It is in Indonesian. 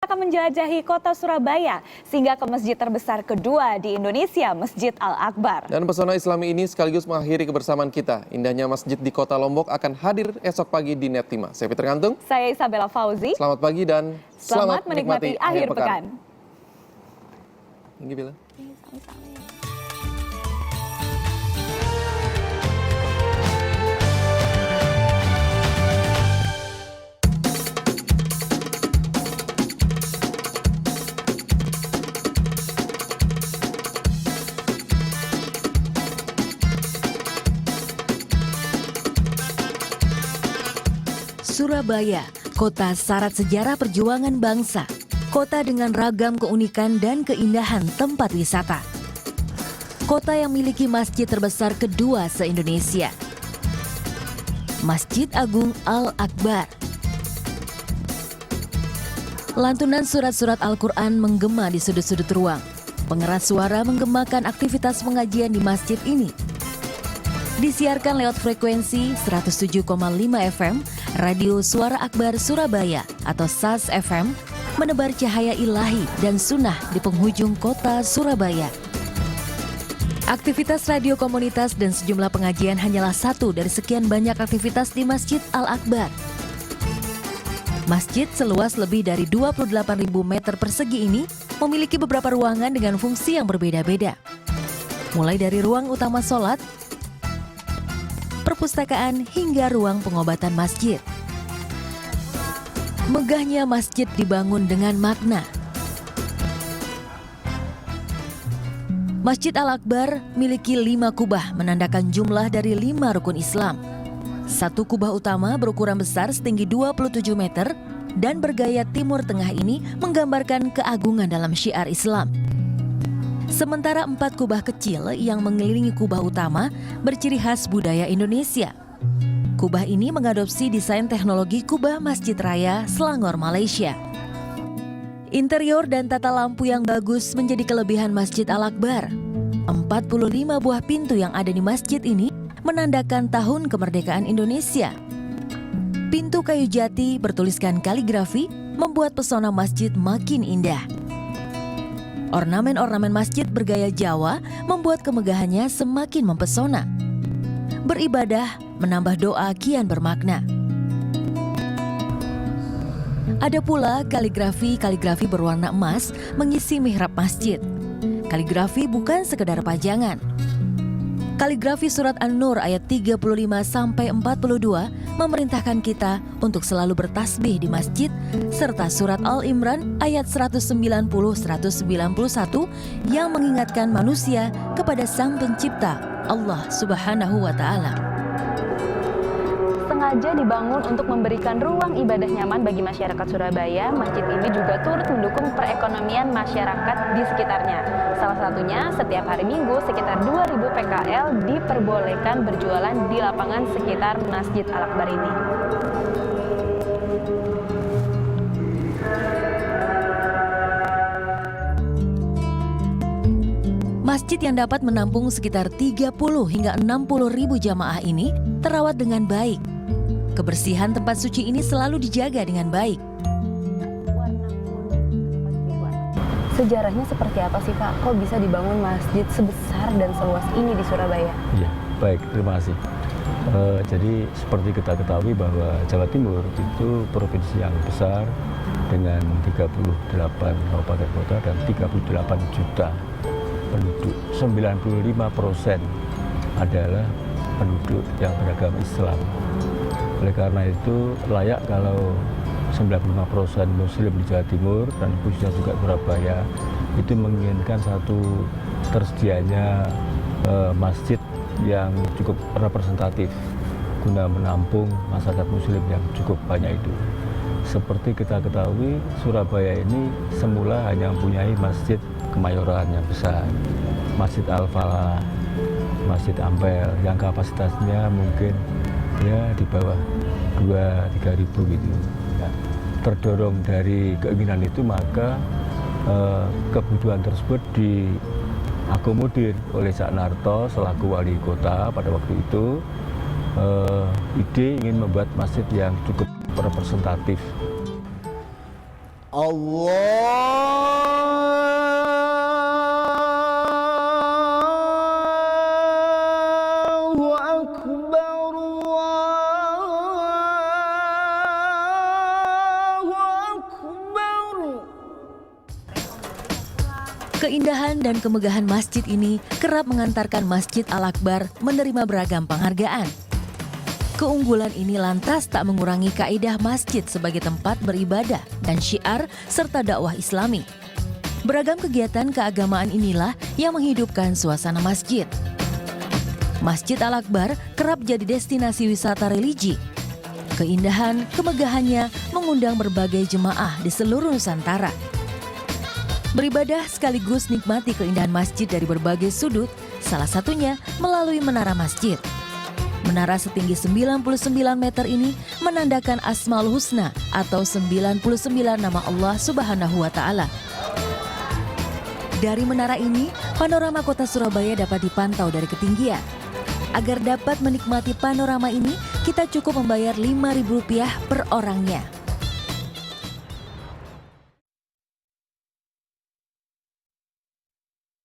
Akan menjelajahi kota Surabaya sehingga ke masjid terbesar kedua di Indonesia, Masjid Al-Akbar. Dan pesona Islami ini sekaligus mengakhiri kebersamaan kita. Indahnya masjid di kota Lombok akan hadir esok pagi di Net 5. Saya Fitri Gantung. Saya Isabella Fauzi. Selamat pagi dan selamat menikmati akhir pekan. Ini Bila. Surabaya, kota syarat sejarah perjuangan bangsa, kota dengan ragam keunikan dan keindahan tempat wisata. Kota yang memiliki masjid terbesar kedua se-Indonesia, Masjid Agung Al-Akbar. Lantunan surat-surat Al-Quran menggema di sudut-sudut ruang. Pengeras suara menggemakan aktivitas pengajian di masjid ini. Disiarkan lewat frekuensi 107,5 FM, Radio Suara Akbar Surabaya atau SAS FM, menebar cahaya ilahi dan sunnah di penghujung kota Surabaya. Aktivitas radio komunitas dan sejumlah pengajian hanyalah satu dari sekian banyak aktivitas di Masjid Al-Akbar. Masjid seluas lebih dari 28.000 meter persegi ini memiliki beberapa ruangan dengan fungsi yang berbeda-beda. Mulai dari ruang utama sholat, perpustakaan hingga ruang pengobatan masjid. Megahnya masjid dibangun dengan makna. Masjid Al-Akbar miliki 5 kubah menandakan jumlah dari 5 rukun Islam. Satu kubah utama berukuran besar setinggi 27 meter dan bergaya Timur Tengah ini menggambarkan keagungan dalam syiar Islam. Sementara 4 kubah kecil yang mengelilingi kubah utama berciri khas budaya Indonesia. Kubah ini mengadopsi desain teknologi kubah Masjid Raya Selangor, Malaysia. Interior dan tata lampu yang bagus menjadi kelebihan Masjid Al-Akbar. 45 buah pintu yang ada di masjid ini menandakan tahun kemerdekaan Indonesia. Pintu kayu jati bertuliskan kaligrafi membuat pesona masjid makin indah. Ornamen-ornamen masjid bergaya Jawa membuat kemegahannya semakin mempesona. Beribadah menambah doa kian bermakna. Ada pula kaligrafi berwarna emas mengisi mihrab masjid. Kaligrafi bukan sekedar pajangan. Kaligrafi surat An-Nur ayat 35-42 memerintahkan kita untuk selalu bertasbih di masjid, serta surat Al-Imran ayat 190-191 yang mengingatkan manusia kepada Sang Pencipta, Allah Subhanahu wa Ta'ala. Sengaja dibangun untuk memberikan ruang ibadah nyaman bagi masyarakat Surabaya, masjid ini juga turut mendukung perekonomian masyarakat di sekitarnya. Salah satunya, setiap hari Minggu sekitar 2.000 PKL diperbolehkan berjualan di lapangan sekitar Masjid Al-Akbar ini. Masjid yang dapat menampung sekitar 30 hingga 60 ribu jamaah ini terawat dengan baik. Kebersihan tempat suci ini selalu dijaga dengan baik. Sejarahnya seperti apa sih Pak? Kok bisa dibangun masjid sebesar dan seluas ini di Surabaya? Iya, baik, terima kasih. Jadi seperti kita ketahui bahwa Jawa Timur itu provinsi yang besar dengan 38 kabupaten kota dan 38 juta penduduk. 95% adalah penduduk yang beragama Islam. Oleh karena itu layak kalau 95% Muslim di Jawa Timur dan khususnya juga Surabaya itu menginginkan satu tersedianya masjid yang cukup representatif guna menampung masyarakat Muslim yang cukup banyak itu. Seperti kita ketahui, Surabaya ini semula hanya mempunyai masjid Kemayoran yang besar, Masjid Al-Falah, Masjid Ampel yang kapasitasnya mungkin ya di bawah 2-3 ribu gitu. Ya, terdorong dari keinginan itu maka kebutuhan tersebut diakomodir oleh Cak Narto selaku wali kota pada waktu itu. Ide ingin membuat masjid yang cukup representatif Allahu Akbar, Allahu Akbar. Keindahan dan kemegahan masjid ini kerap mengantarkan Masjid Al-Akbar menerima beragam penghargaan. Keunggulan ini lantas tak mengurangi kaidah masjid sebagai tempat beribadah dan syiar serta dakwah Islami. Beragam kegiatan keagamaan inilah yang menghidupkan suasana masjid. Masjid Al-Akbar kerap jadi destinasi wisata religi. Keindahan, kemegahannya mengundang berbagai jemaah di seluruh Nusantara. Beribadah sekaligus nikmati keindahan masjid dari berbagai sudut, salah satunya melalui menara masjid. Menara setinggi 99 meter ini menandakan Asmaul Husna atau 99 nama Allah Subhanahu wa Ta'ala. Dari menara ini, panorama kota Surabaya dapat dipantau dari ketinggian. Agar dapat menikmati panorama ini, kita cukup membayar Rp5.000 per orangnya.